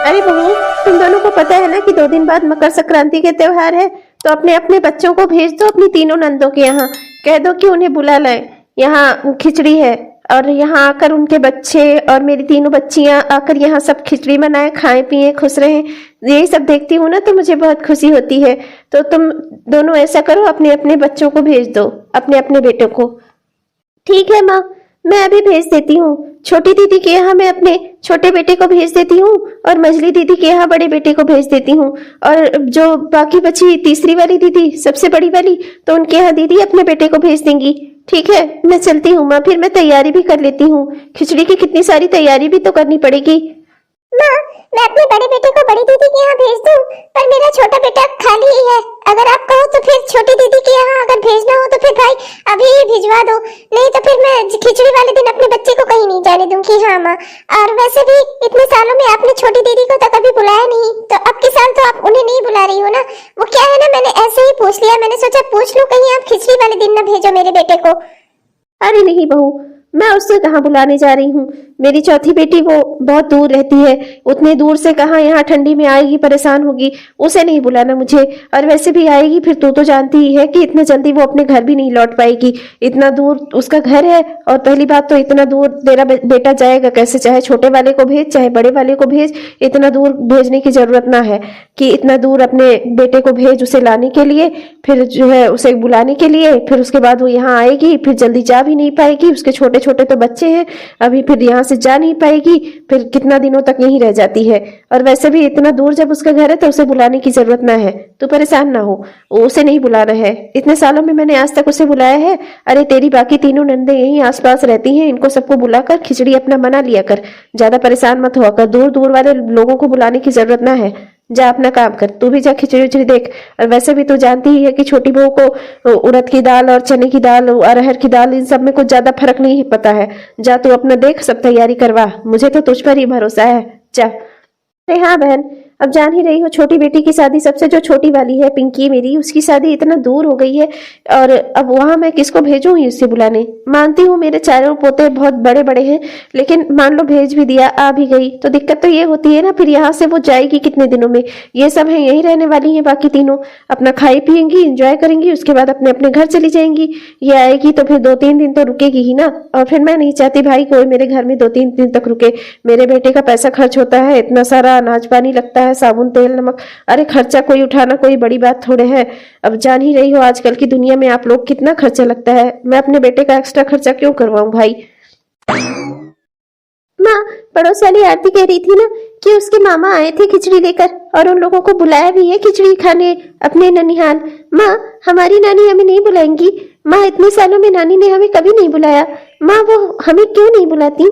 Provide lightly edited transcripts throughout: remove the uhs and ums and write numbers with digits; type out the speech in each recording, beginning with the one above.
अरे बहू, तुम दोनों को पता है ना कि 2 दिन बाद मकर संक्रांति के त्योहार है। तो अपने अपने बच्चों को भेज दो अपनी तीनों नंदों के यहाँ। कह दो कि उन्हें बुला लाए। यहाँ खिचड़ी है और यहाँ आकर उनके बच्चे और मेरी तीनों बच्चियां आकर यहाँ सब खिचड़ी बनाए, खाएं पिए, खुश रहें। यही सब देखती हूँ ना तो मुझे बहुत खुशी होती है। तो तुम दोनों ऐसा करो, अपने अपने बच्चों को भेज दो, अपने अपने बेटों को। ठीक है माँ, मैं अभी भेज देती हूँ। छोटी दीदी के यहाँ मैं अपने छोटे बेटे को भेज देती हूँ और मझली दीदी के यहाँ बड़े बेटे को भेज देती हूँ। और जो बाकी बची तीसरी वाली दीदी, सबसे बड़ी वाली, तो उनके यहाँ दीदी अपने बेटे को भेज देंगी। ठीक है, मैं चलती हूँ माँ, फिर मैं तैयारी भी कर लेती हूँ। खिचड़ी की कितनी सारी तैयारी भी तो करनी पड़ेगी। माँ, मैं अपने बड़े बेटे को बड़ी दीदी के यहाँ भेज दूँ, पर मेरा छोटा बेटा खाली ही है। अगर आप कहो तो फिर छोटी दीदी के यहाँ अगर भेजना हो तो फिर भाई अभी ही भिजवा दो, नहीं तो फिर मैं खिचड़ी वाले दिन अपने बच्चे को कहीं नहीं जाने दूंगी। हाँ माँ, और वैसे भी इतने सालों में आपने छोटी दीदी को तो कभी बुलाया नहीं, तो अब के साल तो आप उन्हें नहीं बुला रही हो ना। वो क्या है ना, मैंने ऐसे ही पूछ लिया, मैंने सोचा पूछ लूं कहीं आप खिचड़ी वाले दिन न भेजो मेरे बेटे को। अरे नहीं बहू, मैं उससे कहाँ बुलाने जा रही हूँ। मेरी चौथी बेटी वो बहुत दूर रहती है, उतने दूर से कहाँ यहाँ ठंडी में आएगी, परेशान होगी। उसे नहीं बुलाना मुझे। और वैसे भी आएगी फिर तो जानती ही है कि इतने जल्दी वो अपने घर भी नहीं लौट पाएगी। इतना दूर उसका घर है, और पहली बात तो इतना दूर तेरा बेटा जाएगा कैसे? चाहे छोटे वाले को भेज चाहे बड़े वाले को भेज, इतना दूर भेजने की जरूरत ना है कि इतना दूर अपने बेटे को भेज उसे लाने के लिए, फिर जो है उसे बुलाने के लिए, फिर उसके बाद वो यहाँ आएगी, फिर जल्दी जा भी नहीं पाएगी। उसके छोटे छोटे तो बच्चे हैं अभी, फिर यहाँ से जा नहीं पाएगी, फिर कितना दिनों तक यहीं रह जाती है। और वैसे भी इतना दूर जब उसका घर है तो उसे बुलाने की जरूरत ना है। तू परेशान ना हो, उसे नहीं बुलाना है। इतने सालों में मैंने आज तक उसे बुलाया है। अरे तेरी बाकी तीनों नंदे यहीं आसपास रहती हैं, इनको सबको बुलाकर खिचड़ी अपना बना लिया कर। ज्यादा परेशान मत हुआ कर, दूर दूर वाले लोगों को बुलाने की जरूरत ना है। जा अपना काम कर, तू भी जा खिचड़ी उचड़ी देख। और वैसे भी तू जानती ही है कि छोटी बहू को उड़द की दाल और चने की दाल, अरहर की दाल, इन सब में कुछ ज्यादा फर्क नहीं पता है। जा तू अपना देख, सब तैयारी करवा, मुझे तो तुझ पर ही भरोसा है। जा। अरे हाँ बहन, अब जान ही रही हो छोटी बेटी की शादी, सबसे जो छोटी वाली है पिंकी मेरी, उसकी शादी इतना दूर हो गई है। और अब वहां मैं किसको भेजूं ही उससे बुलाने? मानती हूँ मेरे चारों पोते बहुत बड़े बड़े हैं, लेकिन मान लो भेज भी दिया, आ भी गई, तो दिक्कत तो ये होती है ना, फिर यहाँ से वो जाएगी कितने दिनों में? ये सब है यहीं रहने वाली है, बाकी तीनों अपना खाई पियेंगी, इंजॉय करेंगी, उसके बाद अपने अपने घर चली जाएंगी। ये आएगी तो फिर 2-3 दिन तो रुकेगी ही ना। और फिर मैं नहीं चाहती भाई कोई मेरे घर में 2-3 दिन तक रुके। मेरे बेटे का पैसा खर्च होता है, इतना सारा अनाज पानी लगता है, साबुन तेल नमक, अरे खर्चा कोई उठाना कोई बड़ी बात थोड़े है। अब जान ही रही हो आजकल की दुनिया में आप लोग कितना खर्चा लगता है। मैं अपने बेटे का एक्स्ट्रा खर्चा क्यों करवाऊं भाई? माँ, पड़ोस वाली आरती कह रही थी ना कि उसके मामा आए थे खिचड़ी लेकर, और उन लोगों को बुलाया भी है खिचड़ी खाने अपने ननिहाल। माँ, हमारी नानी हमें नहीं बुलाएंगी? माँ, इतने सालों में नानी ने हमें कभी नहीं बुलाया। माँ, वो हमें क्यों नहीं बुलाती?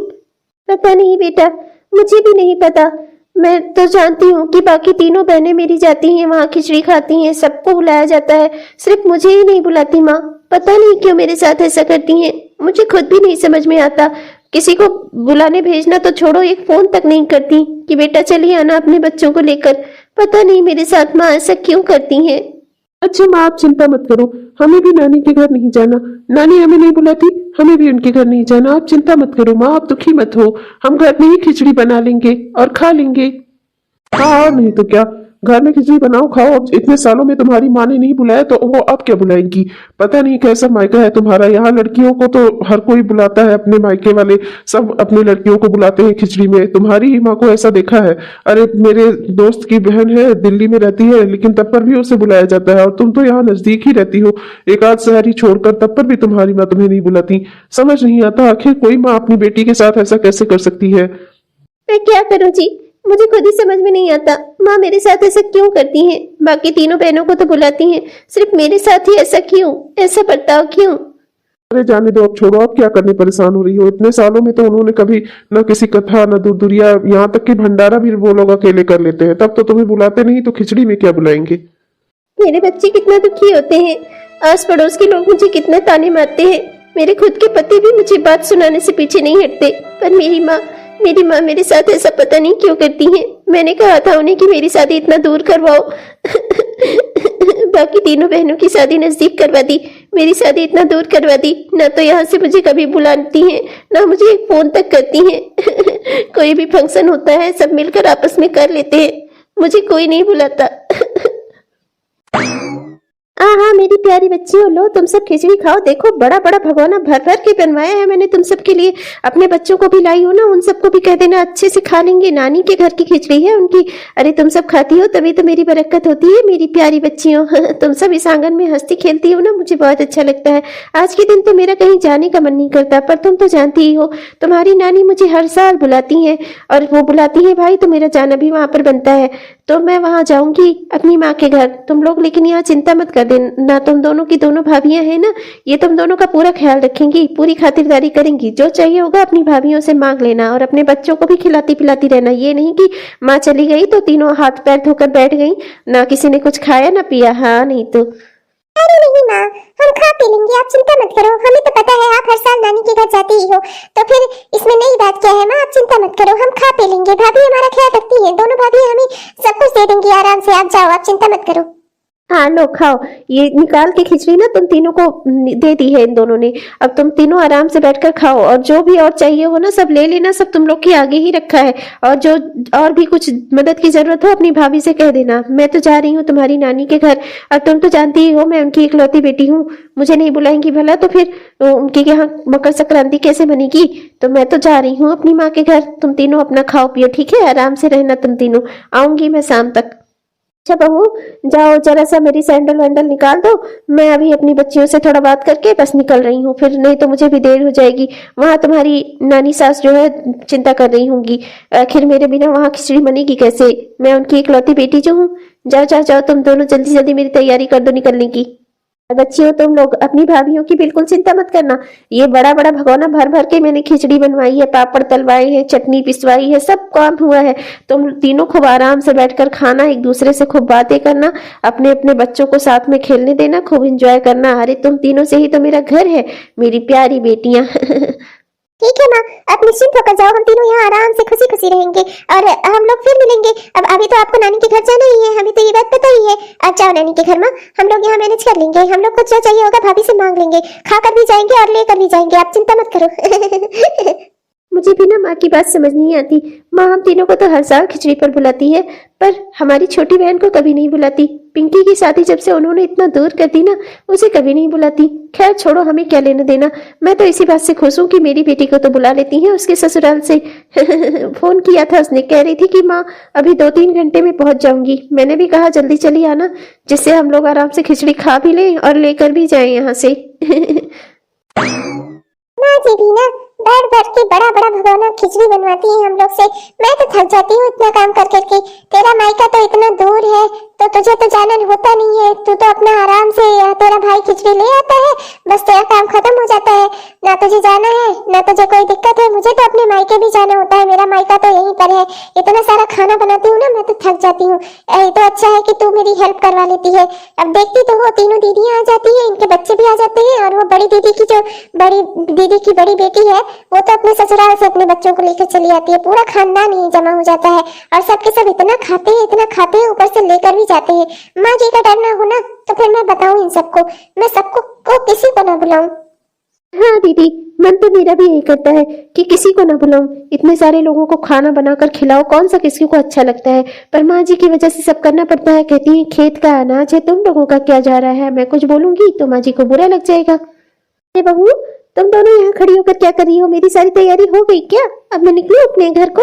पता नहीं बेटा, मुझे भी नहीं पता। मैं तो जानती हूँ कि बाकी तीनों बहनें मेरी जाती हैं वहां खिचड़ी खाती हैं, सबको बुलाया जाता है, सिर्फ मुझे ही नहीं बुलाती। माँ, पता नहीं क्यों मेरे साथ ऐसा करती हैं, मुझे खुद भी नहीं समझ में आता। किसी को बुलाने भेजना तो छोड़ो, एक फोन तक नहीं करती कि बेटा चलिए आना अपने बच्चों को लेकर। पता नहीं मेरे साथ माँ ऐसा क्यों करती हैं। अच्छा माँ, आप चिंता मत करो, हमें भी नानी के घर नहीं जाना। नानी हमें नहीं बुलाती, हमें भी उनके घर नहीं जाना। आप चिंता मत करो माँ, आप दुखी मत हो, हम घर में ही खिचड़ी बना लेंगे और खा लेंगे। हाँ, और नहीं तो क्या, घर में खिचड़ी बनाओ खाओ। अब इतने सालों में तुम्हारी माँ ने नहीं बुलाया तो वो अब क्या बुलाएंगी? पता नहीं कैसा मायका है तुम्हारा। यहाँ लड़कियों को तो हर कोई बुलाता है, अपने मायके वाले सब अपनी लड़कियों को बुलाते हैं खिचड़ी में। तुम्हारी ही माँ को ऐसा देखा है? अरे मेरे दोस्त की बहन है, दिल्ली में रहती है, लेकिन तब पर भी उसे बुलाया जाता है, और तुम तो यहाँ नजदीक ही रहती हो, एक आध शहर ही छोड़कर, तब पर भी तुम्हारी माँ तुम्हें नहीं बुलाती। समझ नहीं आता आखिर कोई माँ अपनी बेटी के साथ ऐसा कैसे कर सकती है। मैं क्या करूं जी, मुझे खुद ही समझ में नहीं आता। माँ मेरे साथ ऐसा क्यों करती हैं? बाकी तीनों बहनों को तो बुलाती हैं, सिर्फ मेरे साथ ही ऐसा क्यों, ऐसा बर्ताव क्यों? अरे जाने दो, अब छोड़ो, अब क्या करने परेशान हो रही हो? इतने सालों में तो उन्होंने कभी न किसी कथा न दूरदुरिया, यहाँ तक कि भंडारा भी वो लोग अकेले कर लेते हैं, तब तो तुम्हें बुलाते नहीं, तो खिचड़ी में क्या बुलाएंगे? मेरे बच्चे कितना दुखी होते हैं, आस पड़ोस के लोग मुझे कितना ताने मारते हैं, मेरे खुद के पति भी मुझे बात सुनाने से पीछे नहीं हटते, पर मेरी माँ मेरे साथ ऐसा पता नहीं क्यों करती हैं। मैंने कहा था उन्हें कि मेरी शादी इतना दूर करवाओ बाकी तीनों बहनों की शादी नजदीक करवा दी, मेरी शादी इतना दूर करवा दी। ना तो यहाँ से मुझे कभी बुलाती हैं, ना मुझे एक फोन तक करती हैं। कोई भी फंक्शन होता है सब मिलकर आपस में कर लेते हैं, मुझे कोई नहीं बुलाता। हाँ, मेरी प्यारी बच्चियों, लो तुम सब खिचड़ी खाओ। देखो बड़ा बड़ा भगोना भर भर के बनवाया है मैंने तुम सब के लिए। अपने बच्चों को भी लाई हो ना, उन सबको भी कह देना अच्छे से खा लेंगे। नानी के घर की खिचड़ी है उनकी। अरे तुम सब खाती हो तभी तो मेरी बरकत होती है मेरी प्यारी बच्चियों। तुम सब इस आंगन में हंसती खेलती हो ना, मुझे बहुत अच्छा लगता है। आज के दिन तो मेरा कहीं जाने का मन नहीं करता, पर तुम तो जानती ही हो तुम्हारी नानी मुझे हर साल बुलाती है, और वो बुलाती है भाई तो मेरा जाना भी वहां पर बनता है। तो मैं वहां जाऊंगी अपनी माँ के घर। तुम लोग लेकिन यहाँ चिंता मत कर देना, तुम दोनों की दोनों भाभियां हैं ना, ये तुम दोनों का पूरा ख्याल रखेंगी, पूरी खातिरदारी करेंगी। जो चाहिए होगा अपनी भाभियों से मांग लेना, और अपने बच्चों को भी खिलाती पिलाती रहना। ये नहीं कि माँ चली गई तो तीनों हाथ पैर धोकर बैठ गई, ना किसी ने कुछ खाया ना पिया। हाँ नहीं तो। अरे नहीं माँ, हम खा पी लेंगे, आप चिंता मत करो। हमें तो पता है आप हर साल नानी के घर जाती ही हो, तो फिर इसमें नई बात क्या है माँ, आप चिंता मत करो, हम खा पी लेंगे। भाभी हमारा ख्याल रखती है, दोनों भाभी हमें सब कुछ दे देंगी आराम से। आप जाओ, आप चिंता मत करो। हाँ लो खाओ, ये निकाल के खिचड़ी ना तुम तीनों को दे दी है इन दोनों ने। अब तुम तीनों आराम से बैठकर खाओ, और जो भी और चाहिए हो ना सब ले लेना, सब तुम लोग के आगे ही रखा है। और जो और भी कुछ मदद की जरूरत हो अपनी भाभी से कह देना। मैं तो जा रही हूँ तुम्हारी नानी के घर, और तुम तो जानती ही हो मैं उनकी इकलौती बेटी हूँ, मुझे नहीं बुलाएंगी भला तो फिर उनके यहाँ मकर संक्रांति कैसे बनेगी। तो मैं तो जा रही हूँ अपनी माँ के घर, तुम तीनों अपना खाओ पियो, ठीक है, आराम से रहना तुम तीनों। आऊंगी मैं शाम तक। अच्छा बहू, जाओ जरा सा मेरी सैंडल वैंडल निकाल दो, मैं अभी अपनी बच्चियों से थोड़ा बात करके बस निकल रही हूँ, फिर नहीं तो मुझे भी देर हो जाएगी। वहां तुम्हारी नानी सास जो है चिंता कर रही होंगी, आखिर मेरे बिना वहां खिचड़ी बनेगी कैसे। मैं उनकी इकलौती बेटी जो हूँ। जाओ जाओ जाओ, तुम दोनों जल्दी जल्दी मेरी तैयारी कर दो निकलने की। बच्चियों तुम लोग अपनी भाभीयों की बिल्कुल चिंता मत करना, ये बड़ा बड़ा भगोना भर भर के मैंने खिचड़ी बनवाई है, पापड़ तलवाए हैं, चटनी पिसवाई है, सब काम हुआ है। तुम तीनों खूब आराम से बैठकर खाना, एक दूसरे से खूब बातें करना, अपने अपने बच्चों को साथ में खेलने देना, खूब एंजॉय करना। अरे तुम तीनों से ही तो मेरा घर है मेरी प्यारी बेटियां। ठीक है माँ, आप निश्चिंत होकर जाओ, हम तीनों यहाँ आराम से खुशी खुशी रहेंगे, और हम लोग फिर मिलेंगे। अब अभी तो आपको नानी के घर जाना ही है, हमें तो ये बात पता ही है। आप जाओ नानी के घर माँ, हम लोग यहाँ मैनेज कर लेंगे। हम लोग को जो चाहिए होगा भाभी से मांग लेंगे, खाकर भी जाएंगे और लेकर भी जाएंगे, आप चिंता मत करो। मुझे भी ना माँ की बात समझ नहीं आती। माँ हम तीनों को तो हर साल खिचड़ी पर बुलाती है, पर हमारी छोटी बहन को कभी नहीं बुलाती। पिंकी की शादी जब से उन्होंने इतना दूर कर दी ना, उसे कभी नहीं बुलाती। खैर छोड़ो, हमें क्या लेना देना। मैं तो इसी बात से खुश हूँ कि मेरी बेटी को तो बुला लेती हैं उसके ससुराल से। फोन किया था उसने, कह रही थी कि माँ अभी 2-3 घंटे में पहुंच जाऊंगी। मैंने भी कहा जल्दी चली आना, जिससे हम लोग आराम से खिचड़ी खा भी लें और लेकर भी जाएं यहाँ से। माँ जी भी ना बैठ बैठ के बड़ा बड़ा भगोना खिचड़ी बनवाती है हम लोग से। मैं तो थक जाती हूँ इतना काम कर करके। तेरा मायका तो इतना दूर है, तो तुझे तो जाना होता नहीं है, तू तो अपना आराम से, तेरा भाई खिचड़ी ले आता है, बस तेरा काम खत्म हो जाता है। ना तुझे जाना है ना तुझे कोई दिक्कत है, मुझे तो अपने मायके भी जाना होता है, मेरा मायका तो यहीं पर है। इतना सारा खाना बनाती हूँ ना, मैं तो थक जाती हूँ। ये तो अच्छा है कि तू मेरी हेल्प करवा लेती है। अब देखती तो हो, तीनों दीदियाँ आ जाती है, इनके बच्चे भी आ जाते हैं, और वो बड़ी दीदी की जो बड़ी दीदी की बड़ी बेटी है वो तो अपने ससुराल से अपने बच्चों को लेकर चली आती है। पूरा खानदान ही जमा हो जाता है, और सबके सब इतना खाते हैं ऊपर से लेकर भी जाते हैं। माँ जी का डर ना हो ना, तो फिर मैं बताऊं इन सबको, मैं सबको को किसी को ना बुलाऊं। हाँ दीदी, मन तो मेरा भी यही करता है कि किसी को ना बुलाऊं, इतने सारे लोगों को खाना बनाकर खिलाओ, कौन सा किसी को अच्छा लगता है। पर माँ जी की वजह से सब करना पड़ता है। कहती है खेत का अनाज है, तुम लोगों का क्या जा रहा है। मैं कुछ बोलूंगी तो माँ जी को बुरा लग जाएगा। अरे बहू, तुम दोनों यहाँ खड़ी होकर क्या कर रही हो। मेरी सारी तैयारी हो गई क्या, अब मैं निकलूं अपने घर को।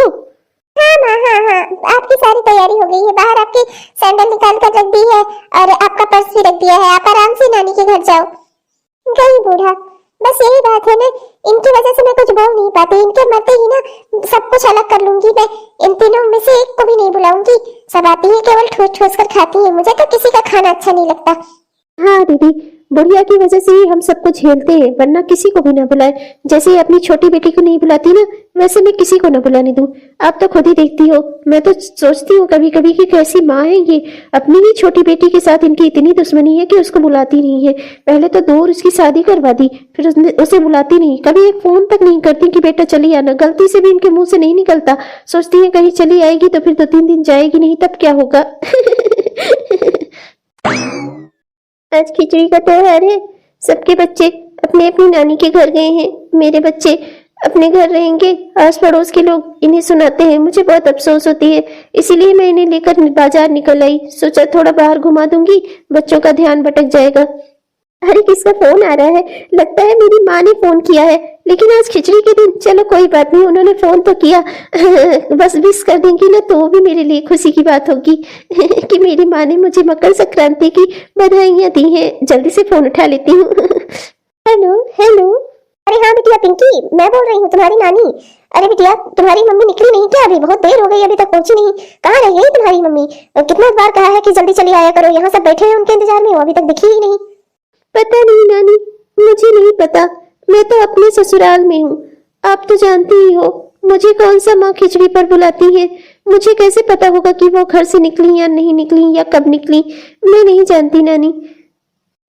हाँ माँ, हाँ, आपकी सारी तैयारी हो गई है। बाहर आपकी सैंडल निकाल कर रख दी है, और आपका पर्स भी रख दिया है। आप आराम से नानी के घर जाओ। गई बूढ़ा, बस यही बात है ना, इनकी वजह से मैं कुछ बोल नहीं पाती। इनके मरते ही ना सब कुछ अलग कर लूंगी मैं। इन तीनों में से एक को भी नहीं बुलाऊंगी, सब आती है केवल ठूस ठूस कर खाती है। मुझे तो किसी का खाना अच्छा नहीं लगता। हाँ दीदी, बुढ़िया की वजह से ही हम सब कुछ झेलते हैं, वरना किसी को भी ना बुलाए। जैसे अपनी छोटी बेटी को नहीं बुलाती ना, वैसे मैं किसी को ना बुलाने दूं। आप तो खुद ही देखती हो, मैं तो सोचती हूँ कभी कभी कि कैसी माँ है ये। अपनी ही छोटी बेटी के साथ इनकी इतनी दुश्मनी है कि उसको बुलाती नहीं है। पहले तो दूर उसकी शादी करवा दी, फिर उसे बुलाती नहीं, कभी एक फोन तक नहीं करती कि बेटा चली आना। गलती से भी इनके मुंह से नहीं निकलता। सोचती है कहीं चली आएगी तो फिर 2-3 दिन जाएगी नहीं, तब क्या होगा। आज खिचड़ी का त्योहार है, सबके बच्चे अपने अपनी नानी के घर गए हैं, मेरे बच्चे अपने घर रहेंगे। आस पड़ोस के लोग इन्हें सुनाते हैं, मुझे बहुत अफसोस होती है, इसीलिए मैं इन्हें लेकर बाजार निकल आई। सोचा थोड़ा बाहर घुमा दूंगी, बच्चों का ध्यान भटक जाएगा। अरे किसका फोन आ रहा है? लगता है मेरी माँ ने फोन किया है, लेकिन आज खिचड़ी के दिन चलो कोई बात नहीं, उन्होंने फोन तो किया बस विश कर देंगी ना तो वो भी मेरे लिए खुशी की बात होगी कि मेरी माँ ने मुझे मकर संक्रांति की बधाइयाँ दी हैं। जल्दी से फोन उठा लेती हूँ हेलो हेलो। अरे हाँ बिटिया पिंकी, मैं बोल रही हूँ तुम्हारी नानी। अरे बिटिया तुम्हारी मम्मी निकली नहीं क्या? अभी बहुत देर हो गई, अभी तक पहुंची नहीं। कहाँ रह गई तुम्हारी मम्मी? कितना बार कहा है कि जल्दी चली आया करो, यहाँ सब बैठे हैं उनके इंतजार में, वो अभी तक दिखी ही नहीं। पता नहीं नानी, मुझे नहीं पता, मैं तो अपने ससुराल में हूँ। आप तो जानती ही हो मुझे कौन सा माँ खिचड़ी पर बुलाती है। मुझे कैसे पता होगा कि वो घर से निकली या नहीं निकली या कब निकली? मैं नहीं जानती नानी।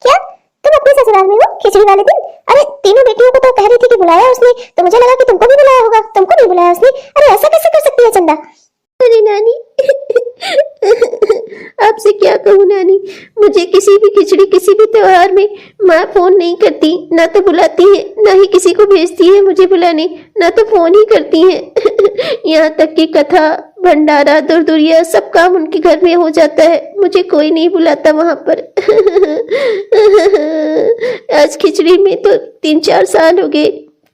क्या तुम अपने ससुराल में हो खिचड़ी वाले दिन? अरे तीनों बेटियों को तो कह रही थी कि बुलाया उसने, तो मुझे लगा कि तुमको भी बुलाया होगा। तुमको नहीं बुलाया उसने? अरे ऐसा कैसे कर सकती है चंदा? अरे नानी आपसे क्या कहूँ नानी, मुझे किसी भी खिचड़ी किसी भी त्योहार में माँ फोन नहीं करती, ना तो बुलाती है ना ही किसी को भेजती है मुझे बुलाने, ना तो फोन ही करती है यहाँ तक कि कथा भंडारा दुरदुरिया सब काम उनके घर में हो जाता है, मुझे कोई नहीं बुलाता वहां पर आज खिचड़ी में तो 3-4 साल हो गए,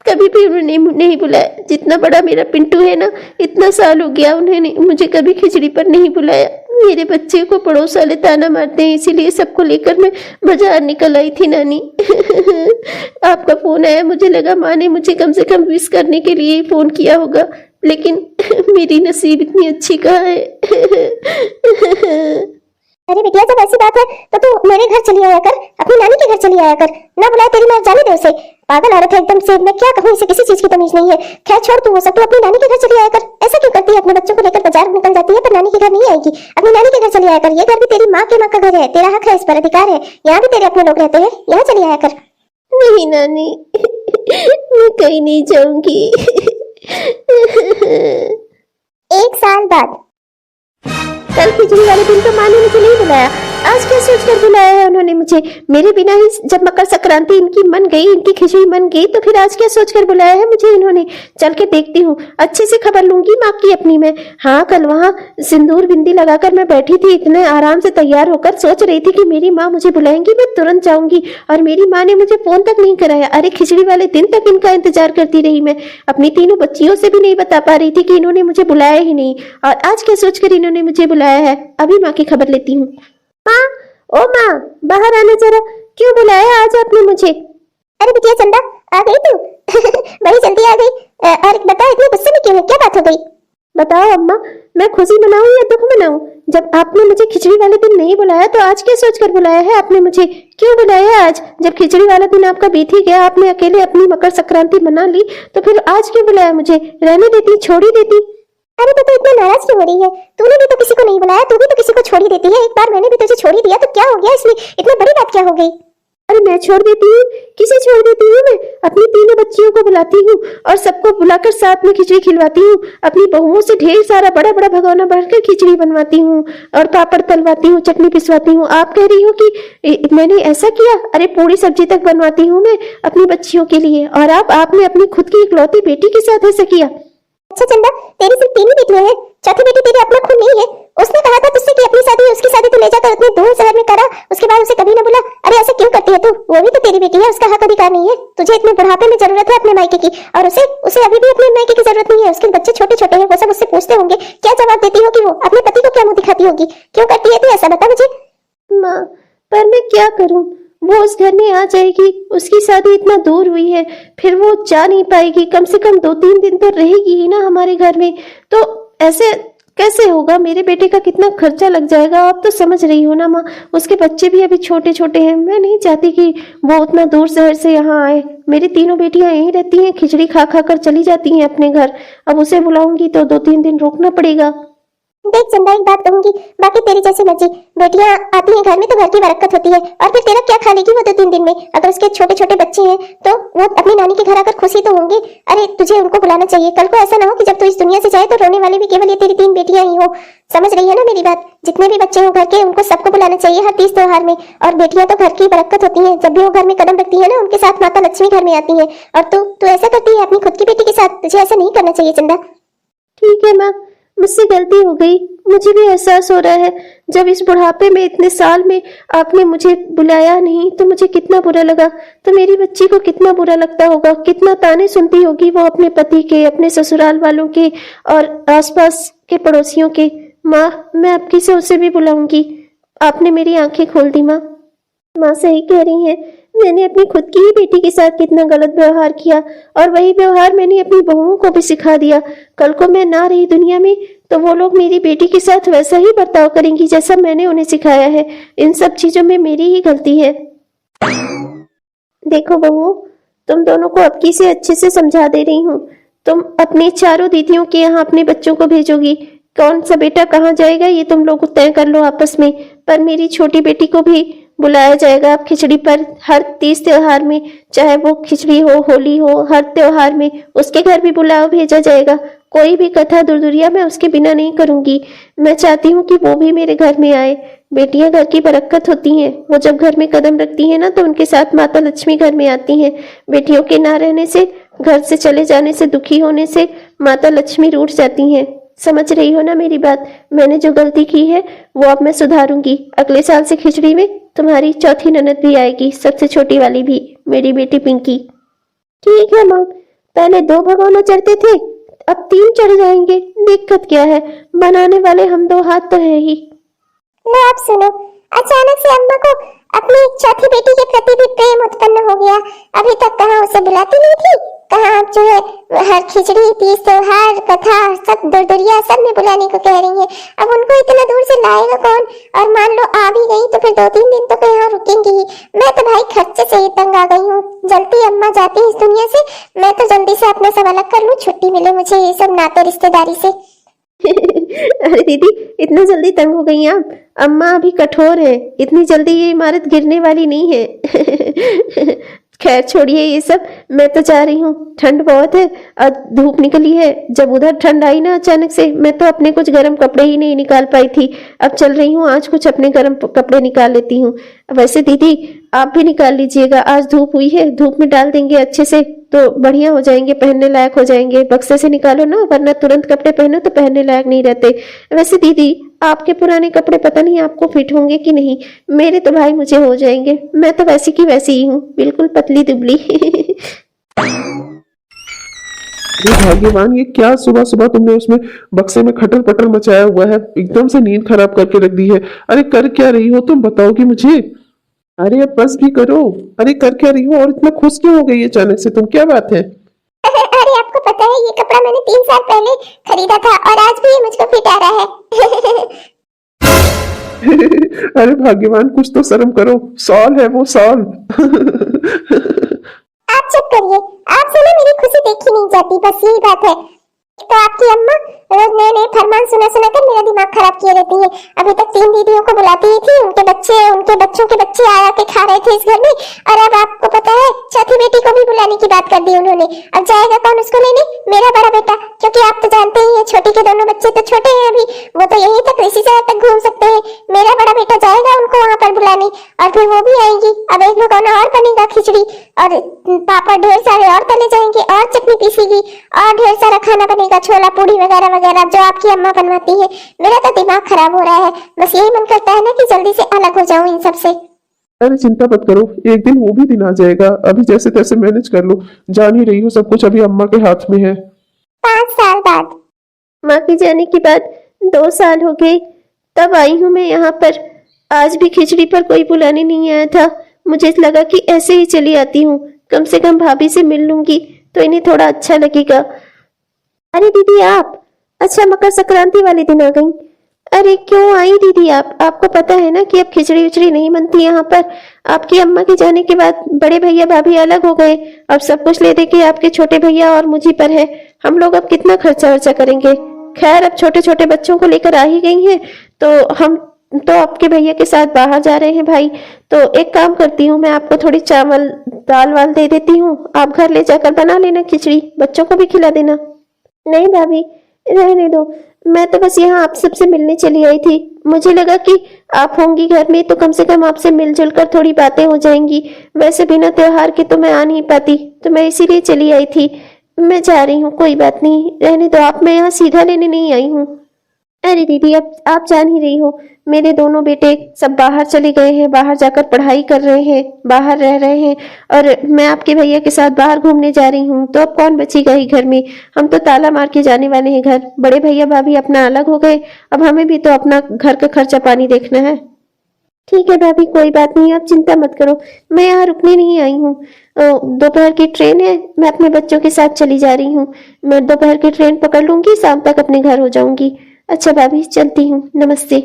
कभी भी उन्होंने नहीं बुलाया। जितना बड़ा मेरा पिंटू है ना, इतना साल हो गया उन्होंने मुझे कभी खिचड़ी पर नहीं बुलाया। मेरे बच्चे को पड़ोस वाले ताना मारते हैं, इसीलिए सबको लेकर मैं बाजार निकल आई थी नानी आपका फोन आया, मुझे लगा माँ ने मुझे कम से कम विश करने के लिए फोन किया होगा, लेकिन मेरी नसीब इतनी अच्छी कहाँ है अरे बिटिया जब ऐसी बात है तो तू मेरे घर चली आया कर, अपनी नानी के घर चली आया कर। ना बुलाए तेरी माँ जाने दे उसे, पागल औरत है एकदम से। मैं क्या कहूँ, इसे किसी चीज की तमीज नहीं है। खैर छोड़, तू हो सकता अपनी नानी के घर चली आया कर। ऐसा क्यों करती है? अपने बच्चों को लेकर बाजार निकल जाती है पर नानी के घर नहीं आएगी। अपनी नानी के घर चली आया कर, ये घर भी तेरी माँ के माँ का घर है, तेरा हक है, इस पर अधिकार है। यहाँ भी तेरे अपने लोग रहते हैं, यहाँ चली आया कर। नहीं नानी मैं कहीं नहीं जाऊंगी 1 साल बाद कल खिचड़ी वाले दिन तो माँ ने मुझे नहीं बुलाया, आज क्या सोचकर बुलाया है उन्होंने मुझे? मेरे बिना ही जब मकर संक्रांति इनकी मन गई, इनकी खिचड़ी मन गई, तो फिर आज क्या सोचकर बुलाया है मुझे इन्होंने? चल के देखती हूँ, अच्छे से खबर लूंगी माँ की अपनी मैं। हाँ कल वहाँ सिंदूर बिंदी लगाकर मैं बैठी थी, इतने आराम से तैयार होकर सोच रही थी कि मेरी माँ मुझे बुलाएंगी, मैं तुरंत जाऊंगी, और मेरी माँ ने मुझे फोन तक नहीं कराया। अरे खिचड़ी वाले दिन तक इनका इंतजार करती रही मैं, अपनी तीनों बच्चियों से भी नहीं बता पा रही थी कि इन्होंने मुझे बुलाया ही नहीं, और आज क्या सोचकर इन्होंने मुझे बुलाया है। अभी माँ की खबर लेती हूँ। माँ, ओ माँ, बाहर आना जरा, क्यों बुलाया आज आपने मुझे? अरे बिटिया चंदा, आ गई तू बड़ी जल्दी आ गई। और बता इतने गुस्से में क्यों है, क्या बात हो गई? बताओ अम्मा, मैं खुशी मनाऊं या दुख मनाऊं? जब आपने मुझे खिचड़ी वाले दिन नहीं बुलाया तो आज क्या सोचकर बुलाया है आपने मुझे? क्यों बुलाया आज? जब खिचड़ी वाला दिन आपका बीत ही गया, आपने अकेले अपनी मकर संक्रांति मना ली, तो फिर आज क्यों बुलाया मुझे? रहने देती, छोड़ ही देती। अरे तो इतना नाराज क्यों हो रही है? तूने भी तो किसी को नहीं बुलाया, तू भी तो किसी को छोड़ ही देती है। एक बार मैंने भी तुझे छोड़ ही दिया, तो क्या हो गया इसमें? इतना बड़ी बात क्या हो गई? अरे मैं छोड़ देती हूँ? किसे छोड़ देती हूँ? मैं अपनी तीनों बच्चियों को बुलाती हूँ और सबको बुलाकर साथ में खिचड़ी खिलवाती हूँ। अपनी बहुओं से ढेर सारा बड़ा बड़ा भगोना भरकर खिचड़ी बनवाती हूँ और पापड़ तलवाती हूँ, चटनी पिसवाती हूँ। आप कह रही हो कि मैंने ऐसा किया? अरे पूरी सब्जी तक बनवाती हूँ मैं अपनी बच्चियों के लिए, और आपने अपनी खुद की इकलौती बेटी के साथ ऐसा किया? अच्छा चंदा, तेरी सिर्फ 3 ही बेटियां हैं, चौथी बेटी तेरे अपना खून नहीं है। उसने कहा था तुझसे कि अपनी शादी उसकी शादी तू ले जाकर उतने दूर शहर में करा, उसके बाद उसे कभी न बुला। अरे ऐसा क्यों करती है तू? वो भी तो तेरी बेटी है, उसका हक अधिकार नहीं है? तुझे इतने बुढ़ापे में जरूरत है अपने मायके की, और उसे अभी भी अपने मायके की जरूरत नहीं है। उसके बच्चे छोटे छोटे हैं, वो सब उससे पूछते होंगे, क्या जवाब देती होगी वो? अपने पति को क्या मुंह दिखाती होगी? क्यों करती है तू ऐसा, बता मुझे। माँ, पर मैं क्या करूं? वो उस घर में आ जाएगी, उसकी शादी इतना दूर हुई है, फिर वो जा नहीं पाएगी, कम से कम 2-3 दिन तो रहेगी ही ना हमारे घर में, तो ऐसे कैसे होगा? मेरे बेटे का कितना खर्चा लग जाएगा, आप तो समझ रही हो ना माँ। उसके बच्चे भी अभी छोटे छोटे हैं, मैं नहीं चाहती कि वो उतना दूर शहर से यहाँ आए। मेरी तीनों बेटियां यहीं रहती हैं, खिचड़ी खा खा कर चली जाती हैं अपने घर, अब उसे बुलाऊंगी तो 2-3 दिन रोकना पड़ेगा। देख चंदा, एक बात कहूंगी, बाकी तेरी जैसी मर्जी। बेटियां आती हैं घर में तो घर की बरकत होती है, और फिर तेरा क्या खा लेगी वो 2-3 दिन में? अगर उसके छोटे छोटे बच्चे हैं तो वो अपनी नानी के घर आकर खुशी तो होंगे। अरे तुझे उनको बुलाना चाहिए। कल को ऐसा ना हो कि जब तू इस दुनिया से जाए तो रोने वाली भी केवल ये तेरी 3 बेटियां ही हो। समझ रही है ना मेरी बात? जितने भी बच्चे हो घर के, उनको सबको बुलाना चाहिए हर तीज त्योहार में। और बेटियां तो घर की बरकत होती हैं, जब भी वो घर में कदम रखती है ना, उनके साथ माता लक्ष्मी घर में आती है। और तू ऐसा करती है अपनी खुद की बेटी के साथ। तुझे ऐसा नहीं करना चाहिए चंदा। ठीक है माँ, मुझसे गलती हो गई। मुझे भी एहसास हो रहा है, जब इस बुढ़ापे में इतने साल में आपने मुझे बुलाया नहीं तो मुझे कितना बुरा लगा, तो मेरी बच्ची को कितना बुरा लगता होगा, कितना ताने सुनती होगी वो अपने पति के, अपने ससुराल वालों के और आसपास के पड़ोसियों के। माँ, मैं आपकी से उसे भी बुलाऊंगी। आपने मेरी आंखें खोल दी माँ। माँ सही कह रही हैं, मैंने अपनी खुद की ही बेटी के साथ कितना गलत व्यवहार किया, और वही व्यवहार मैंने अपनी बहुओं को भी सिखा दिया। कल को मैं ना रही दुनिया में तो वो लोग मेरी बेटी के साथ वैसा ही बर्ताव करेंगी जैसा मैंने उन्हें सिखाया है। इन सब चीजों में मेरी ही गलती है। देखो बहुओं, तुम दोनों को अब की से अच्छे से समझा दे रही हूँ। तुम अपनी चारों दीदियों के यहाँ अपने बच्चों को भेजोगी। कौन सा बेटा कहाँ जाएगा ये तुम लोग तय कर लो आपस में, पर मेरी छोटी बेटी को भी बुलाया जाएगा आप खिचड़ी पर। हर तीज त्योहार में, चाहे वो खिचड़ी हो, होली हो, हर त्योहार में उसके घर भी बुलावा भेजा जाएगा। कोई भी कथा दुर्दुरिया मैं उसके बिना नहीं करूंगी। मैं चाहती हूँ कि वो भी मेरे घर में आए। बेटियां घर की बरकत होती हैं, वो जब घर में कदम रखती हैं ना तो उनके साथ माता लक्ष्मी घर में आती हैं। बेटियों के ना रहने से, घर से चले जाने से, दुखी होने से माता लक्ष्मी रूठ जाती हैं। समझ रही हो ना मेरी बात? मैंने जो गलती की है वो अब मैं सुधारूंगी। अगले साल से खिचड़ी में तुम्हारी चौथी ननद भी आएगी, सबसे छोटी वाली भी, मेरी बेटी पिंकी। ठीक है माँ, पहले 2 भगोना चढ़ते थे, अब 3 चढ़ जाएंगे। दिक्कत क्या है, बनाने वाले हम 2 हाथ तो है ही। लो आप सुनो, अचानक से अम्मा को अपनी चौथी बेटी के प्रति भी प्रेम उत्पन्न हो गया। अभी तक कहाँ उसे बुलाती नहीं थी, कहाँ जो है हर खिचड़ी, तीज त्योहार, कथा, सब दुर्दुरिया सब में बुलाने को कह रही है। अब उनको इतना दूर से लाएगा कौन? और मान लो आ भी गई तो फिर 2-3 दिन तो यहाँ रुकेंगी ही। मैं तो भाई खर्चे से ही तंग आ गई हूँ। जल्दी अम्मा जाती है इस दुनिया से, मैं तो जल्दी से अपना सब अलग कर लूँ, छुट्टी मिले मुझे ये सब नाते रिश्तेदारी से। अरे दीदी, इतना जल्दी तंग हो गई आप? अम्मा अभी कठोर है, इतनी जल्दी ये इमारत गिरने वाली नहीं है। खैर छोड़िए ये सब, मैं तो जा रही हूँ। ठंड बहुत है और धूप निकली है। जब उधर ठंड आई ना अचानक से, मैं तो अपने कुछ गर्म कपड़े ही नहीं निकाल पाई थी। अब चल रही हूँ, आज कुछ अपने गर्म कपड़े निकाल लेती हूँ। वैसे दीदी आप भी निकाल लीजिएगा, आज धूप हुई है, धूप में डाल देंगे अच्छे से तो बढ़िया हो जाएंगे, पहनने लायक हो जाएंगे। बक्से से निकालो ना, वरना तुरंत कपड़े पहनो तो पहनने लायक नहीं रहते। वैसे दीदी आपके पुराने कपड़े पता नहीं आपको फिट होंगे कि नहीं, मेरे तो भाई मुझे हो जाएंगे। मैं तो वैसी की वैसी ही हूँ, बिल्कुल पतली दुबली। ये भाग्यवान, ये क्या सुबह सुबह तुमने उसमें बक्से में खटर पटर मचाया हुआ है, एकदम से नींद खराब करके रख दी है। अरे कर क्या रही हो तुम, बताओगी मुझे? अरे अब बस भी करो। अरे कर क्या रही हो और इतना खुश क्यों हो गई अचानक से तुम, क्या बात है? अरे आपको पता है ये कपड़ा मैंने 3 साल पहले खरीदा था और आज भी ये मुझको फिट आ रहा है। अरे भाग्यवान, कुछ तो शर्म करो, सॉल है वो, सॉल। आप चुप करिए, आपसे ना मेरी खुशी देखी नहीं जाती, बस यही बात है। तो आपकी अम्मा रोज नए नए फरमान सुना सुना कर मेरा दिमाग खराब किए रहती है। अभी तक 3 दीदियों को बुलाती ही थी, उनके बच्चे, उनके बच्चों के बच्चे आया के खा रहे थे इस घर में, और अब आपको पता है चौथी बेटी को भी बुलाने की बात कर दी उन्होंने। अब जाएगा कौन उसको लेने? मेरा बड़ा बेटा, क्योंकि आप तो जानते ही हैं छोटी के दोनों बच्चे तो छोटे हैं अभी, वो तो यहीं तक ऋषि शहर तक घूम सकते हैं। मेरा बड़ा बेटा जाएगा उनको वहां पर बुलाने, और फिर वो भी आएंगी। अब एक भगोना और बनेगा खिचड़ी, और पापा ढेर सारे और तले जाएंगे, और चटनी पीसेगी, और ढेर सारा खाना बनेगा, छोला पूड़ी वगैरह वगैरह जो आपकी अम्मा बनवाती है। मेरा तो दिमाग खराब हो रहा है, बस यही मन करता है ना कि जल्दी से अलग हो जाऊं इन सब से। अरे चिंता मत करो, एक दिन वो भी दिन आ जाएगा। अभी जैसे तैसे मैनेज कर लो, जान ही रही हो सब कुछ अभी अम्मा के हाथ में है। 5 साल बाद माँ के जाने के बाद 2 साल हो गए, तब आई हूँ मैं यहाँ पर। आज भी खिचड़ी पर कोई बुलाने नहीं आया था। मुझे लगा कि ऐसे ही चली आती हूँ, कम से कम भाभी से मिल लूंगी तो इन्हें थोड़ा अच्छा लगेगा। अरे दीदी आप, अच्छा मकर संक्रांति वाले दिन आ गई। अरे क्यों आई दीदी आप? आपको पता है ना कि अब खिचड़ी विचड़ी नहीं बनती यहाँ पर। आपकी अम्मा के जाने के बाद बड़े भैया भाभी अलग हो गए, अब सब कुछ ले दे के आपके छोटे भैया और मुझी पर है। हम लोग अब कितना खर्चा वर्चा करेंगे? खैर अब छोटे छोटे बच्चों को लेकर आ ही गई हैं, तो हम तो आपके भैया के साथ बाहर जा रहे हैं भाई। तो एक काम करती हूँ, मैं आपको थोड़ी चावल दाल वाल दे देती हूँ, आप घर ले जाकर बना लेना खिचड़ी, बच्चों को भी खिला देना। नहीं भाभी, रहने दो, मैं तो बस यहाँ आप सबसे मिलने चली आई थी। मुझे लगा कि आप होंगी घर में तो कम से कम आपसे मिलजुल कर थोड़ी बातें हो जाएंगी। वैसे बिना त्योहार के तो मैं आ नहीं पाती, तो मैं इसीलिए चली आई थी। मैं जा रही हूँ, कोई बात नहीं, रहने दो आप, मैं यहाँ सीधा लेने नहीं आई हूँ। अरे दीदी, अब आप जान ही रही हो, मेरे दोनों बेटे सब बाहर चले गए हैं, बाहर जाकर पढ़ाई कर रहे हैं, बाहर रह रहे हैं, और मैं आपके भैया के साथ बाहर घूमने जा रही हूँ। तो अब कौन बचेगा ही घर में, हम तो ताला मार के जाने वाले हैं घर। बड़े भैया भाभी अपना अलग हो गए, अब हमें भी तो अपना घर का खर्चा पानी देखना है। ठीक है भाभी, कोई बात नहीं, आप चिंता मत करो, मैं यहाँ रुकने नहीं आई हूँ। दोपहर की ट्रेन है, मैं अपने बच्चों के साथ चली जा रही हूँ। मैं दोपहर की ट्रेन पकड़ लूंगी, शाम तक अपने घर हो जाऊंगी। अच्छा भाभी, चलती हूँ, नमस्ते।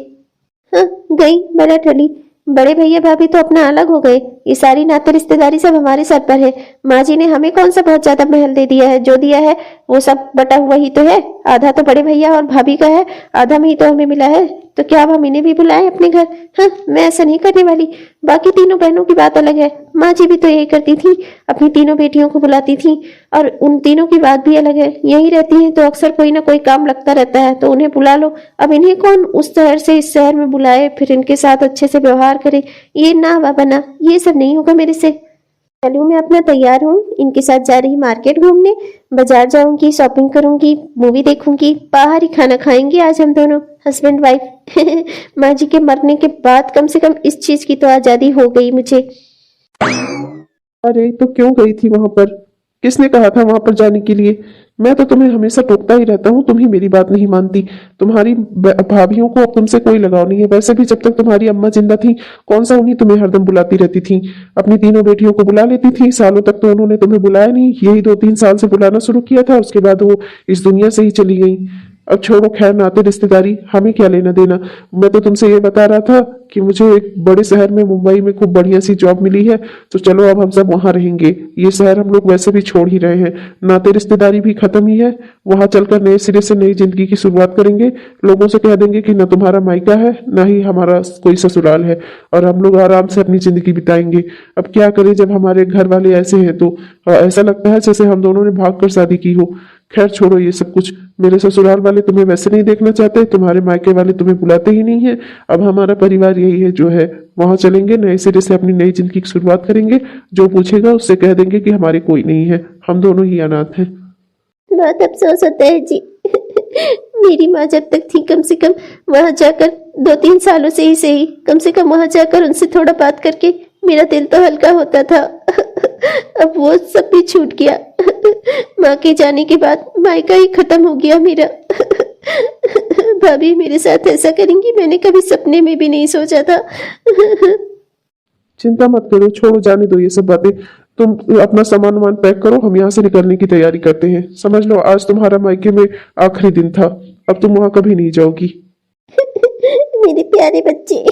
हाँ, गई बला टली। बड़े भैया भाभी तो अपना अलग हो गए, ये सारी नाते रिश्तेदारी सब हमारे सर पर है। माँ जी ने हमें कौन सा बहुत ज्यादा महल दे दिया है, जो दिया है वो सब बटा हुआ ही तो है। आधा तो बड़े भैया और भाभी का है, आधा में ही तो हमें मिला है। तो क्या अब हम इन्हें भी बुलाएं अपने घर? हाँ, मैं ऐसा नहीं करने वाली। बाकी तीनों बहनों की बात अलग है, माँ जी भी तो यही करती थी, अपनी तीनों बेटियों को बुलाती थी, और उन तीनों की बात भी अलग है। यही रहती हैं तो अक्सर कोई ना कोई काम लगता रहता है, तो उन्हें बुला लो। अब इन्हें कौन उस शहर से इस शहर में बुलाए, फिर इनके साथ अच्छे से व्यवहार करे, ये ना बाबा ना, ये सब नहीं होगा मेरे से। चलूं, मैं अपना तैयार हूँ, इनके साथ जा रही मार्केट घूमने, बाजार जाऊंगी, शॉपिंग करूंगी, मूवी देखूंगी, बाहर ही खाना खाएंगे आज हम दोनों हस्बैंड वाइफ। माँ जी के मरने के बाद कम से कम इस चीज की तो आजादी हो गई मुझे। अरे तो क्यों गई थी वहां पर? किसने कहा था वहां पर जाने के लिए? मैं तो तुम्हें हमेशा टोकता ही रहता हूँ, तुम ही मेरी बात नहीं मानती। तुम्हारी भाभीियों को अब तुमसे कोई लगाव नहीं है। वैसे भी जब तक तुम्हारी अम्मा जिंदा थी, कौन सा उन्हीं तुम्हें हरदम बुलाती रहती थी। अपनी तीनों बेटियों को बुला लेती थी, सालों तक तो उन्होंने तुम्हें बुलाया नहीं, यही 2-3 साल से बुलाना शुरू किया था, उसके बाद वो इस दुनिया से ही चली गई। अब छोड़ो, खैर नाते रिश्तेदारी हमें क्या लेना देना। मैं तो तुमसे ये बता रहा था कि मुझे एक बड़े शहर में, मुंबई में खूब बढ़िया सी जॉब मिली है, तो चलो अब हम सब वहां रहेंगे। ये शहर हम लोग वैसे भी छोड़ ही रहे हैं, नाते रिश्तेदारी भी खत्म ही है। वहां चलकर नए सिरे से नई जिंदगी की शुरुआत करेंगे। लोगों से कह देंगे कि न तुम्हारा मायका है, ना ही हमारा कोई ससुराल है, और हम लोग आराम से अपनी जिंदगी बिताएंगे। अब क्या करें जब हमारे घर वाले ऐसे हैं, तो ऐसा लगता है जैसे हम दोनों ने भाग कर शादी की हो। खैर छोड़ो ये सब कुछ। मेरे ससुराल वाले तुम्हें वैसे नहीं देखना चाहते, तुम्हारे मायके वाले तुम्हें बुलाते ही नहीं है। अब हमारा परिवार यही है जो है, वहां चलेंगे, नए सिरे से अपनी नई जिंदगी की शुरुआत करेंगे। जो पूछेगा उससे कह देंगे कि हमारे कोई नहीं है, हम दोनों ही अनाथ हैं। बहुत अफसोस होता है जी। मेरी माँ जब तक थी, कम से कम वहां जाकर 2-3 सालों से ही सही, कम से कम वहां जाकर उनसे थोड़ा बात करके मेरा दिल तो हल्का होता था। अब वो सब भी छूट गया। माँ के जाने के बाद मायका ही खत्म हो गया मेरा। भाभी मेरे साथ ऐसा करेंगी, मैंने कभी सपने में भी नहीं सोचा था। चिंता मत करो, छोड़ो, जाने दो ये सब बातें। तुम अपना सामान वामान पैक करो, हम यहाँ से निकलने की तैयारी करते हैं। समझ लो आज तुम्हारा मायके में आखिरी दिन था, अब तुम वहां कभी नहीं जाओगी। मेरे प्यारे बच्चे।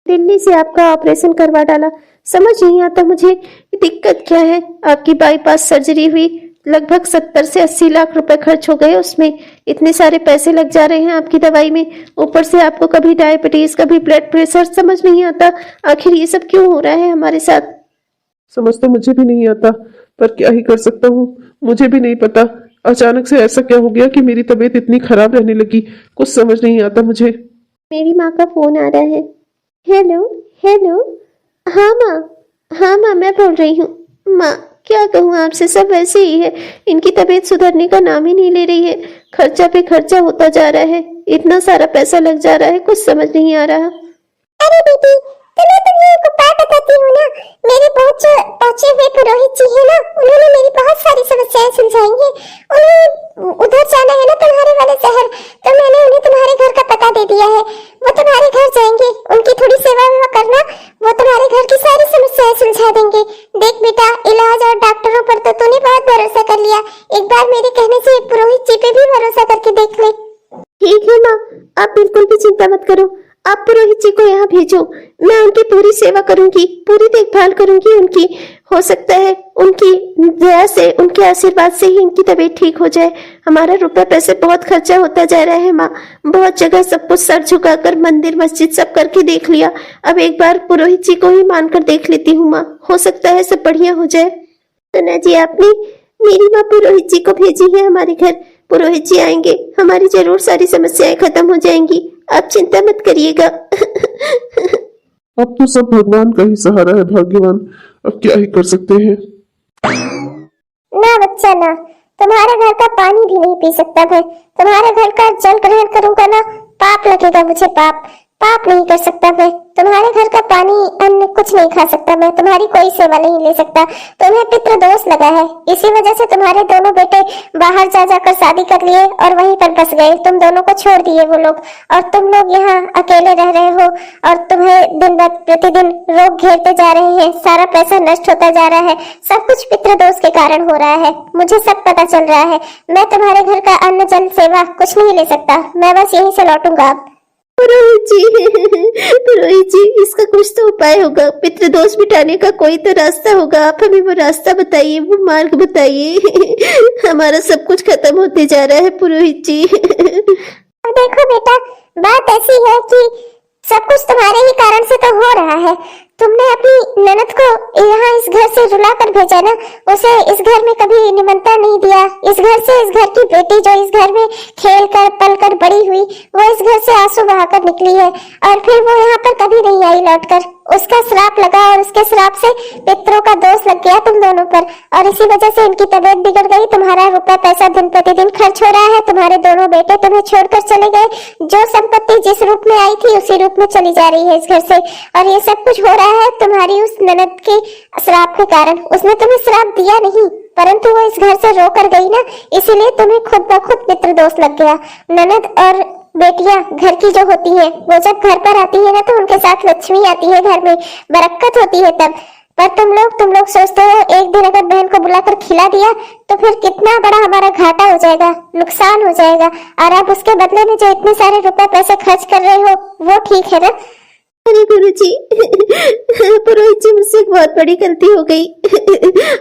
दिल्ली से आपका ऑपरेशन करवा डाला, समझ नहीं आता मुझे दिक्कत क्या है। आपकी बाईपास सर्जरी हुई, लगभग 70 से 80 लाख रुपए खर्च हो गए उसमें। इतने सारे पैसे लग जा रहे हैं आपकी दवाई में, ऊपर से आपको कभी डायबिटीज, कभी ब्लड प्रेशर, समझ नहीं आता आखिर ये सब क्यों हो रहा है हमारे साथ। समझ तो मुझे भी नहीं आता, पर क्या ही कर सकता हूँ, मुझे भी नहीं पता अचानक से ऐसा क्या हो गया कि मेरी तबीयत इतनी खराब रहने लगी, कुछ समझ नहीं आता मुझे। मेरी माँ का फोन आ रहा है। हेलो हेलो, हाँ माँ मैं बोल रही हूँ। माँ क्या कहूँ आपसे, सब वैसे ही है, इनकी तबीयत सुधरने का नाम ही नहीं ले रही है। खर्चा पे खर्चा होता जा रहा है, इतना सारा पैसा लग जा रहा है, कुछ समझ नहीं आ रहा। अरे दीदी, तो मैं तुम्हें एक उपाय बताती हूँ ना। मेरे पहुंचे हुए पुरोहित जी है ना, उन्होंने मेरी बहुत सारी समस्याएं सुलझाई हैं। उन्हें उधर जाना है ना तुम्हारे वाले शहर, तो मैंने उन्हें तुम्हारे घर का पता दे दिया है। वो तुम्हारे घर जाएंगे, उनकी थोड़ी सेवा वेवा करना, वो तुम्हारे घर की सारी समस्याएं सुलझा देंगे। देख बेटा, इलाज और डॉक्टरों पर तो तूने बहुत भरोसा कर लिया, एक बार मेरे कहने से पुरोहित जी पे भी भरोसा करके देख ले। ठीक है माँ, आप बिल्कुल भी चिंता मत करो, आप पुरोहित जी को यहाँ भेजो, मैं उनकी पूरी सेवा करूंगी, पूरी देखभाल करूंगी उनकी। हो सकता है उनकी दया से, उनके आशीर्वाद से ही इनकी तबीयत ठीक हो जाए। हमारा रुपए पैसे बहुत खर्चा होता जा रहा है माँ, बहुत जगह सब कुछ सर झुकाकर मंदिर मस्जिद सब करके देख लिया। अब एक बार पुरोहित जी को ही मानकर देख लेती हूँ माँ, हो सकता है सब बढ़िया हो जाए। सुना जी आपने, मेरी माँ पुरोहित जी को भेजी है हमारे घर। पुरोहित जी आएंगे, हमारी जरूर सारी समस्याएं खत्म हो जाएंगी, आप चिंता मत करिएगा। अब तो सब भगवान का ही सहारा है भाग्यवान, अब क्या ही कर सकते हैं। ना बच्चा ना, तुम्हारे घर का पानी भी नहीं पी सकता मैं। तुम्हारे घर का जल ग्रहण करूंगा ना, पाप लगेगा मुझे, पाप पाप नहीं कर सकता मैं। तुम्हारे घर का पानी अन्न कुछ नहीं खा सकता मैं, तुम्हारी कोई सेवा नहीं ले सकता। तुम्हें पितृ दोष लगा है, इसी वजह से तुम्हारे दोनों बेटे बाहर जा जाकर शादी कर लिए और वहीं पर बस गए। तुम दोनों को छोड़ दिए वो लोग, और तुम लोग यहाँ अकेले रह रहे हो, और तुम्हें दिन प्रतिदिन रोग घेरते जा रहे हैं, सारा पैसा नष्ट होता जा रहा है। सब कुछ पितृ दोष के कारण हो रहा है, मुझे सब पता चल रहा है। मैं तुम्हारे घर का अन्न जल सेवा कुछ नहीं ले सकता, मैं बस यहीं से लौटूंगा अब। पुरोहित जी, इसका कुछ तो उपाय होगा, पितृदोष मिटाने का कोई तो रास्ता होगा। आप हमें वो रास्ता बताइए, वो मार्ग बताइए। हमारा सब कुछ खत्म होते जा रहा है पुरोहित जी। देखो बेटा, बात ऐसी है कि सब कुछ तुम्हारे ही कारण से तो हो रहा है। तुमने अपनी ननद को यहाँ इस घर से रुला कर भेजा ना, उसे इस घर में कभी निमंत्रण नहीं दिया। इस घर से, इस घर की बेटी जो इस घर में खेल कर पल कर बड़ी हुई, वो इस घर से आंसू बहाकर निकली है, और फिर वो यहाँ पर कभी नहीं आई लौटकर। उसका श्राप लगा और उसके श्राप से पितरों का दोष लग गया तुम दोनों पर, और इसी वजह से इनकी तबीयत बिगड़ गई। तुम्हारा रुपया पैसा दिन प्रतिदिन खर्च हो रहा है, तुम्हारे दोनों बेटे तुम्हें छोड़कर चले गए। जो संपत्ति जिस रूप में आई थी उसी रूप में चली जा रही है इस घर से, और ये सब कुछ हो रहा है तुम्हारी उस ननद के श्राप के कारण। उसने तुम्हें श्राप दिया नहीं, परंतु वो इस घर से रोकर गई ना, इसीलिए तुम्हें खुद ब खुद पितृ दोष लग गया। ननद और बेटियां घर की जो होती हैं, वो जब घर पर आती है ना, तो उनके साथ लक्ष्मी आती है, घर में बरकत होती है तब। पर तुम लोग सोचते हो एक दिन अगर बहन को बुलाकर खिला दिया तो फिर कितना बड़ा हमारा घाटा हो जाएगा, नुकसान हो जाएगा, और आप उसके बदले में जो इतने सारे रुपए पैसे खर्च कर रहे हो वो ठीक है ना? अरे गुरुजी, पुरोहित जी, मुझसे एक बहुत बड़ी गलती हो गई।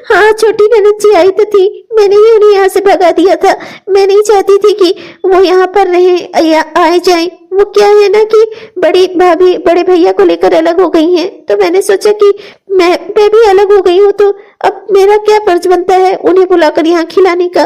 हाँ, छोटी ननद जी आई तो थी, मैंने ही उन्हें यहाँ से भगा दिया था। मैं नहीं चाहती थी कि वो यहाँ पर रहे या आए जाए। वो क्या है ना कि बड़ी भाभी बड़े भैया को लेकर अलग हो गई हैं, तो मैंने सोचा कि मैं भी अलग हो गई हूँ, तो अब मेरा क्या फर्ज बनता है उन्हें बुलाकर यहाँ खिलाने का।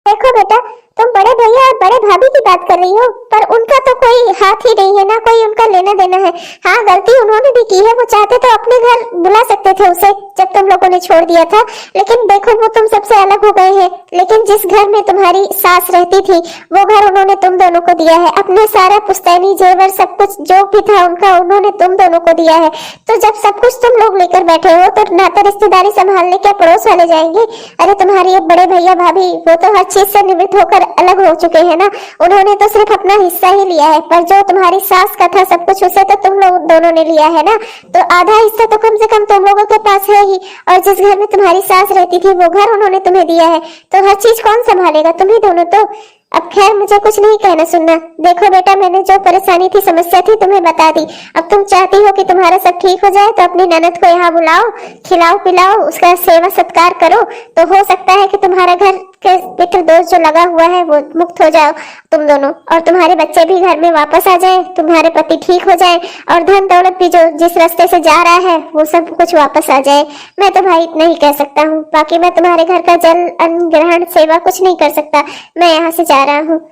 देखो बेटा, तुम बड़े भैया और बड़े भाभी की बात कर रही हो, पर उनका तो कोई हाथ ही नहीं है ना, कोई उनका लेना देना है। हाँ, गलती उन्होंने भी की है, वो चाहते तो अपने घर बुला सकते थे उसे जब तुम लोगों ने छोड़ दिया था, लेकिन देखो वो तुम सबसे अलग हो गए हैं। लेकिन जिस घर में तुम्हारी सास रहती थी वो घर उन्होंने तुम दोनों को दिया है, अपने सारा पुश्तैनी जेवर सब कुछ जो भी था उनका उन्होंने तुम दोनों को दिया है। तो जब सब कुछ तुम लोग लेकर बैठे हो तो ना तो रिश्तेदारी संभालने क्या पड़ोस वाले जाएंगे? अरे तुम्हारे बड़े भैया भाभी वो तो हर चीज से निवृत्त होकर अलग हो चुके हैं ना, उन्होंने तो सिर्फ अपना हिस्सा ही लिया है, पर जो तुम्हारी सास का था सब कुछ उसे तो तुम लोग दोनों ने लिया है ना, तो आधा हिस्सा तो कम से कम तुम लोगों के पास है ही। और जिस घर में तुम्हारी सास रहती थी वो घर उन्होंने तुम्हें दिया है, तो हर चीज कौन संभालेगा? तुम ही दोनों तो। अब खैर मुझे कुछ नहीं कहना सुनना। देखो बेटा, मैंने जो परेशानी थी, समस्या थी, तुम्हें बता दी। अब तुम चाहती हो कि तुम्हारा सब ठीक हो जाए, तो अपनी ननद को यहाँ बुलाओ, खिलाओ पिलाओ, उसका सेवा सत्कार करो, तो हो सकता है कि तुम्हारा घर के पितृ दोष जो लगा हुआ है वो मुक्त हो जाओ तुम दोनों, और तुम्हारे बच्चे भी घर में वापस आ जाए, तुम्हारे पति ठीक हो जाए, और धन दौलत भी जो जिस रास्ते से जा रहा है वो सब कुछ वापस आ जाए। मैं तो भाई इतना ही कह सकता हूँ, बाकी मैं तुम्हारे घर का जल अन्न ग्रहण सेवा कुछ नहीं कर सकता। मैं यहाँ से जा रहा हूँ।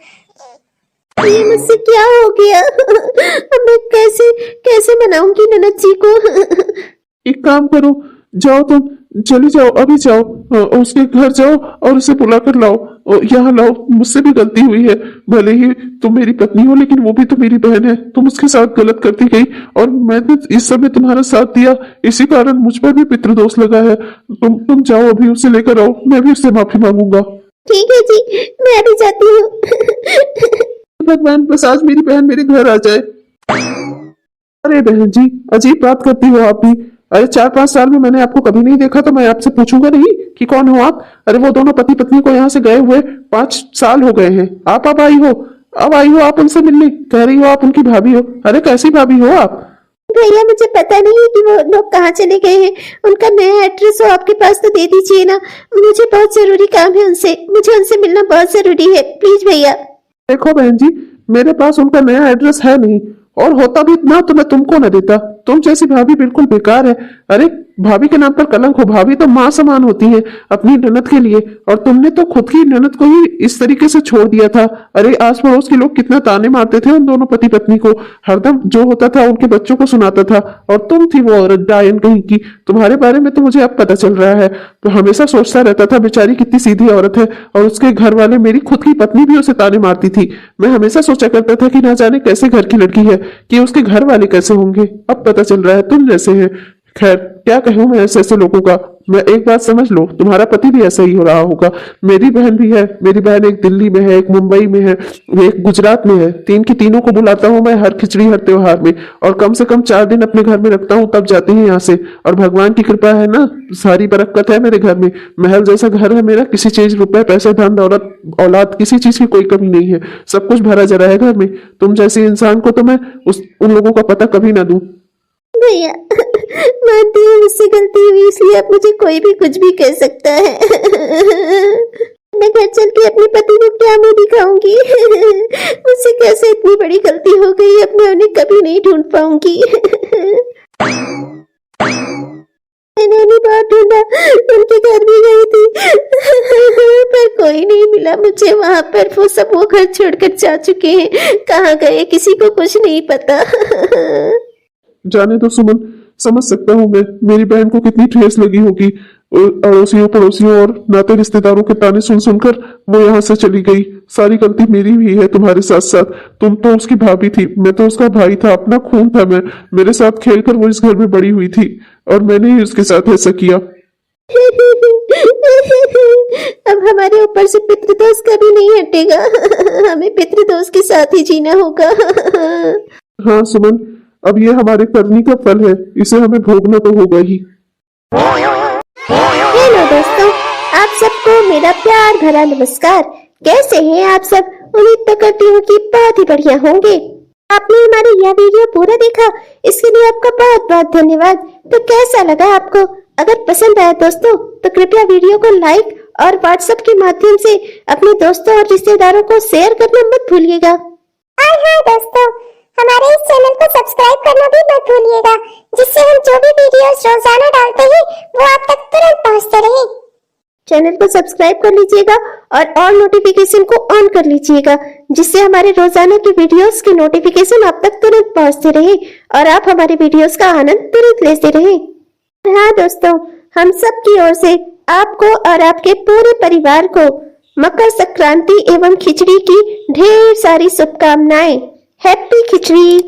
ये मुझसे क्या हो गया? अब मैं कैसे मनाऊंगी ननद जी को? एक काम करो, जाओ तुम, चले जाओ, अभी जाओ, उसके घर जाओ और उसे बुला कर लाओ, यहाँ लाओ। मुझसे भी गलती हुई है, भले ही तुम मेरी पत्नी हो लेकिन वो भी तो मेरी बहन है। तुम उसके साथ गलत करती गई और मैंने इस समय तुम्हारा साथ दिया, इसी कारण मुझ पर भी पितृदोष लगा है। तुम जाओ, अभी उसे लेकर आओ, मैं भी उससे माफी मांगूंगा। ठीक है जी, मैं अभी जाती हूँ। भगवान, बस आज मेरी बहन मेरे घर आ जाए। अरे बहन जी, अजीब बात करती हो आप भी। अरे 4-5 साल में मैंने आपको कभी नहीं देखा, तो मैं आपसे पूछूंगा नहीं कि कौन हो आप? अरे वो दोनों पति पत्नी को यहाँ से गए हुए 5 साल हो गए हैं, आप अब आई हो। अब आई हो आप उनसे मिलने, कह रही हो आप उनकी भाभी हो। अरे कैसी भाभी हो आप? भैया मुझे पता नहीं कि वो लोग कहाँ चले गए हैं। उनका नया एड्रेस हो आपके पास तो दे दीजिए ना, मुझे बहुत जरूरी काम है उनसे, मुझे उनसे मिलना बहुत जरूरी है, प्लीज भैया। देखो बहन जी, मेरे पास उनका नया एड्रेस है नहीं, और होता भी ना तो मैं तुमको न देता। तुम जैसी भाभी बिल्कुल बेकार है। अरे भाभी के नाम पर कलंक हो। भाभी तो माँ समान होती है अपनी ननद के लिए, और तुमने तो खुद की ननद को ही इस तरीके से छोड़ दिया था। अरे आस पड़ोस के लोग कितना ताने मारते थे उन दोनों पति पत्नी को, हरदम जो होता था उनके बच्चों को सुनाता था, और तुम थी वो औरत डायन कहीं की। तुम्हारे बारे में तो मुझे अब पता चल रहा है। तो हमेशा सोचता रहता था बेचारी कितनी सीधी औरत है, और उसके घर वाले, मेरी खुद की पत्नी भी उसे ताने मारती थी। मैं हमेशा सोचा करता था कि ना जाने कैसे घर की लड़की है, कि उसके घर वाले कैसे होंगे। अब पता चल रहा है तुम जैसे हैं। खैर क्या कहूं मैं ऐसे ऐसे लोगों का। मैं एक बात समझ लो, तुम्हारा पति भी ऐसा ही हो रहा होगा। मेरी बहन भी है, मेरी बहन एक दिल्ली में है, एक मुंबई में है, एक गुजरात में है। तीन की तीनों को बुलाता हूँ मैं हर खिचड़ी हर त्योहार में, और कम से कम 4 दिन अपने घर में रखता हूँ, तब जाते हैं यहाँ से। और भगवान की कृपा है ना, सारी बरकत है मेरे घर में। महल जैसा घर है मेरा, किसी चीज, रुपए पैसे धन दौलत औलाद किसी चीज की कोई कमी नहीं है। सब कुछ भरा जरा है घर में। तुम जैसे इंसान को तो मैं उन लोगों का पता कभी ना दूं। भैया मानती हूँ मुझसे गलती हुई, इसलिए अब मुझे कोई भी कुछ भी कह सकता है। मैं घर चल के अपने पति को क्या मुंह दिखाऊंगी? मुझसे कैसे इतनी बड़ी गलती हो गई, अब मैं उन्हें कभी नहीं ढूंढ पाऊंगी। मैंने उन्हें बहुत ढूंढा, उनके घर भी गई थी, पर कोई नहीं मिला मुझे वहां पर। वो सब वो घर छोड़कर जा चुके हैं, कहाँ गए किसी को कुछ नहीं पता। जाने दो सुमन, समझ सकता हूँ मैं, मेरी बहन को कितनी ठेस लगी होगी। अड़ोसियों पड़ोसियों और नाते रिश्तेदारों के ताने सुन सुनकर वो यहाँ से चली गई। सारी गलती मेरी भी है तुम्हारे साथ साथ। तुम तो उसकी भाभी थी, मैं तो उसका भाई था, अपना खून था। मैं, मेरे साथ खेलकर वो इस घर में बड़ी हुई थी, और मैंने ही उसके साथ ऐसा किया। अब हमारे ऊपर से पितृदोष कभी नहीं हटेगा। हमें पितृदोष के साथ ही जीना होगा। हाँ सुमन, अब ये हमारे करनी का फल है, इसे हमें भोगना तो होगा ही। हेलो दोस्तों, आप सबको मेरा प्यार भरा नमस्कार। कैसे हैं आप सब? उम्मीद तो करती हूँ कि बहुत ही बढ़िया होंगे। आपने हमारा यह वीडियो पूरा देखा, इसके लिए आपका बहुत बहुत धन्यवाद। तो कैसा लगा आपको? अगर पसंद आया दोस्तों तो कृपया वीडियो को लाइक और व्हाट्सएप के माध्यम से अपने दोस्तों और रिश्तेदारों को शेयर करना मत भूलिएगा। और हाँ दोस्तों, हमारे इस चैनल को सब्सक्राइब करना भी मत भूलिएगा, जिससे हम जो भी वीडियोस रोजाना डालते हैं वो आप तक तुरंत पहुंचते रहे। चैनल को सब्सक्राइब कर लीजिएगा और ऑल नोटिफिकेशन को ऑन कर लीजिएगा, जिससे हमारे रोजाना की वीडियोस के नोटिफिकेशन आप तक तुरंत पहुंचते रहे और आप हमारे वीडियोस का आनंद तुरंत लेते रहे। हाँ दोस्तों, हम सब की ओर से आपको और आपके पूरे परिवार को मकर संक्रांति एवं खिचड़ी की ढेर सारी शुभकामनाएं। हैप्पी खिचड़ी।